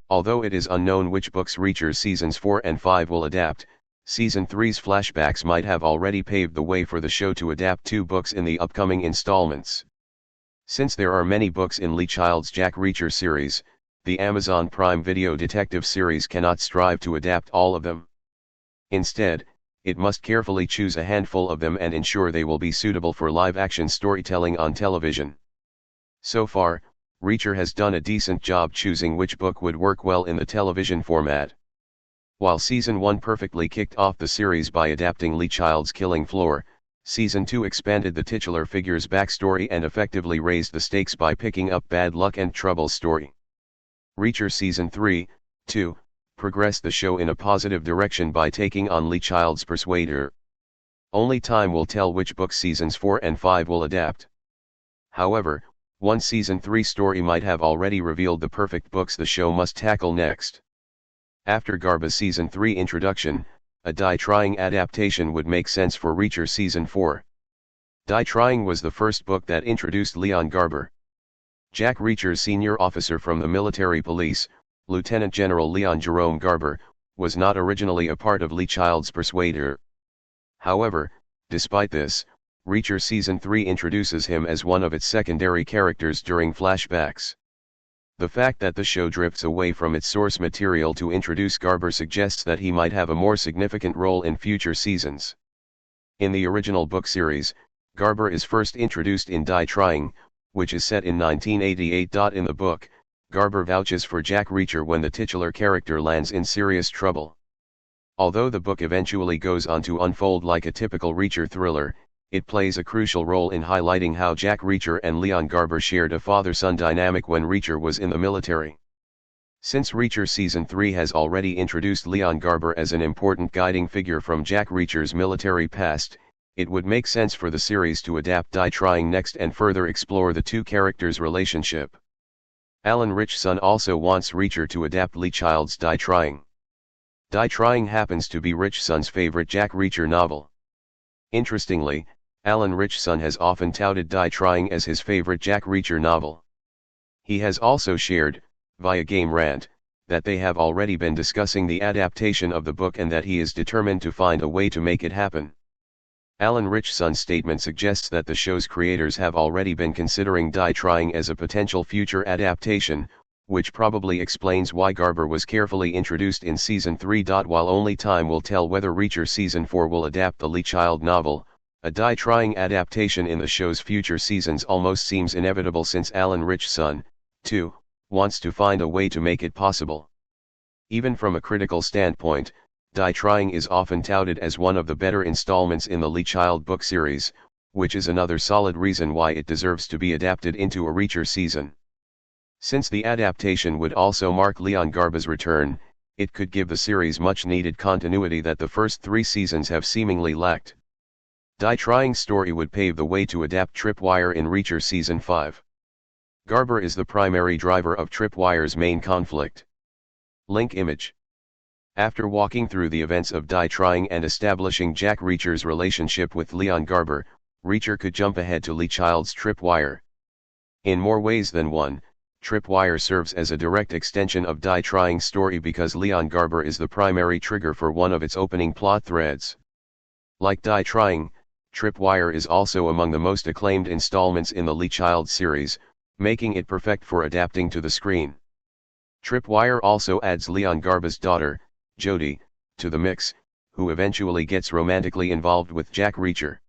Although it is unknown which books Reacher's Seasons 4 and 5 will adapt, Season 3's Flashbacks might have already paved the way for the show to adapt 2 books in the upcoming installments. Since there are many books in Lee Child's Jack Reacher series, the Amazon Prime Video detective series cannot strive to adapt all of them. Instead, it must carefully choose a handful of them and ensure they will be suitable for live-action storytelling on television. So far, Reacher has done a decent job choosing which book would work well in the television format. While Season 1 perfectly kicked off the series by adapting Lee Child's Killing Floor, Season 2 expanded the titular figure's backstory and effectively raised the stakes by picking up Bad Luck and Trouble's story. Reacher Season 3, 2, progressed the show in a positive direction by taking on Lee Child's Persuader. Only time will tell which book Seasons 4 and 5 will adapt. However, one Season 3 story might have already revealed the perfect books the show must tackle next. After Garba's Season 3 introduction, a die-trying adaptation would make sense for Reacher Season 4. Die Trying was the first book that introduced Leon Garber. Jack Reacher's senior officer from the military police, Lieutenant General Leon Jerome Garber, was not originally a part of Lee Child's Persuader. However, despite this, Reacher Season 3 introduces him as one of its secondary characters during flashbacks. The fact that the show drifts away from its source material to introduce Garber suggests that he might have a more significant role in future seasons. In the original book series, Garber is first introduced in Die Trying, which is set in 1988. In the book, Garber vouches for Jack Reacher when the titular character lands in serious trouble. Although the book eventually goes on to unfold like a typical Reacher thriller, it plays a crucial role in highlighting how Jack Reacher and Leon Garber shared a father-son dynamic when Reacher was in the military. Since Reacher Season 3 has already introduced Leon Garber as an important guiding figure from Jack Reacher's military past, it would make sense for the series to adapt Die Trying next and further explore the two characters' relationship. Alan Richson also wants Reacher to adapt Lee Child's Die Trying. Die Trying happens to be Richson's favorite Jack Reacher novel. Interestingly, Alan Richson has often touted Die Trying as his favorite Jack Reacher novel. He has also shared, via Game Rant, that they have already been discussing the adaptation of the book and that he is determined to find a way to make it happen. Alan Richson's statement suggests that the show's creators have already been considering Die Trying as a potential future adaptation, which probably explains why Garber was carefully introduced in Season 3. While only time will tell whether Reacher Season 4 will adapt the Lee Child novel, a Die Trying adaptation in the show's future seasons almost seems inevitable since Alan Richson, too, wants to find a way to make it possible. Even from a critical standpoint, Die Trying is often touted as one of the better installments in the Lee Child book series, which is another solid reason why it deserves to be adapted into a Reacher season. Since the adaptation would also mark Leon Garber's return, it could give the series much-needed continuity that the first 3 seasons have seemingly lacked. Die Trying's story would pave the way to adapt Tripwire in Reacher Season 5. Garber is the primary driver of Tripwire's main conflict. Link image. After walking through the events of Die Trying and establishing Jack Reacher's relationship with Leon Garber, Reacher could jump ahead to Lee Child's Tripwire. In more ways than one, Tripwire serves as a direct extension of Die Trying's story because Leon Garber is the primary trigger for one of its opening plot threads. Like Die Trying, Tripwire is also among the most acclaimed installments in the Lee Child series, making it perfect for adapting to the screen. Tripwire also adds Leon Garber's daughter, Jody, to the mix, who eventually gets romantically involved with Jack Reacher.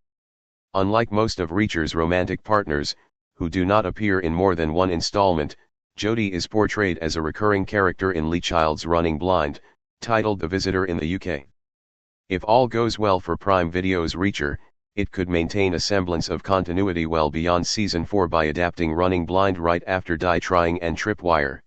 Unlike most of Reacher's romantic partners, who do not appear in more than one installment, Jody is portrayed as a recurring character in Lee Child's Running Blind, titled The Visitor in the UK. If all goes well for Prime Video's Reacher, it could maintain a semblance of continuity well beyond Season 4 by adapting Running Blind right after Die Trying and Tripwire.